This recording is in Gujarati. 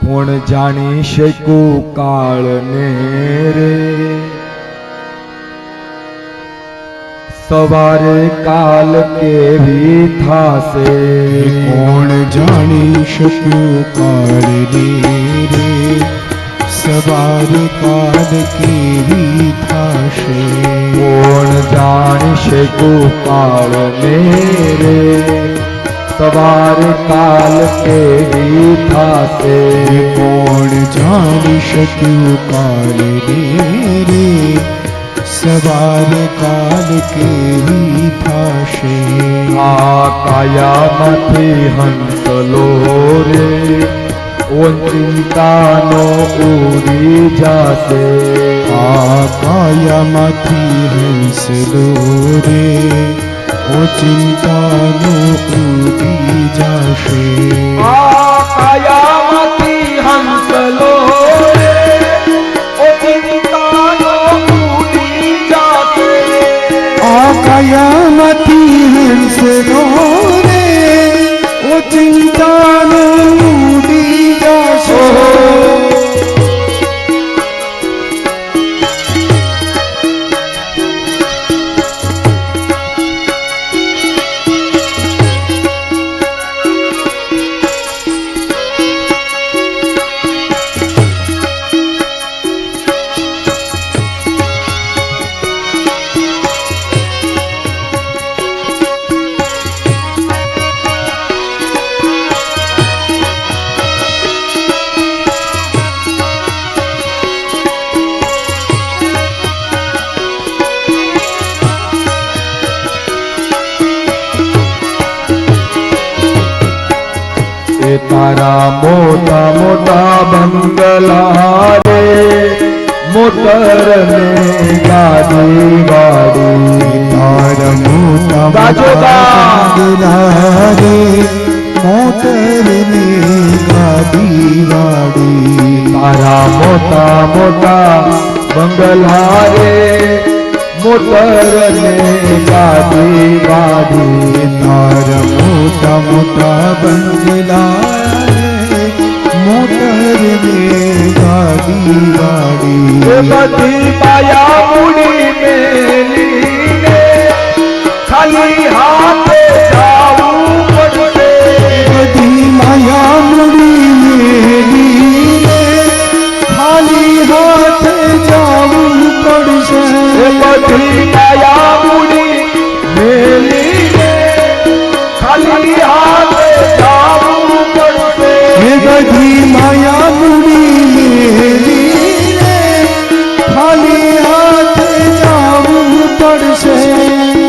કોણ જાણી શકું કાળને રે સવારે કાલ કેવી થાશે કોણ જાણી શક્યું કાળને રે સવારે કાલ કેવી થાશે કોણ જાણી શકું કાળને રે સવારે કાલ કેવી થાશે કોણ જાણી શક્યું કાળને રે સવારે કાલ કેવી થાશે આ કાયામાંથી હંસલો રે ઓ ચિંતાનો ઉડી જાશે આ કાયામાંથી હંસલો રે ઓ ચિંતાનો ઉડી જાશે આ કાયામાંથી હંસલો રે ઓ ચિંતાનો ઉડી જાશે આ કાયામાંથી હંસલો રે ઓ ચિંતાનો ઉડી જાશે તારા મોટા મોટા બંગલા રે મોટર ને ગાડી વાડી તારા મોટા બંગલા રે મોટર ને ગાડી વાડી તારા મોટા મોટા બંગલા રે મોટર ને ગાડી વાડી તારા મોટા મોટા બંગલા મોટર ને ગાડી વાડી બધી પાયા મૂડી મેલીને ખાલી હાથે જાવું પડશે બધી માયા મૂડી મેલીને ખાલી હાથે જાવું પડશે બધી પાયા મૂડી મેલીને ખાલી હાથે જાવું પડશે બધી માયા મૂડી મેલીને ખાલી હાથે જાવું પડશે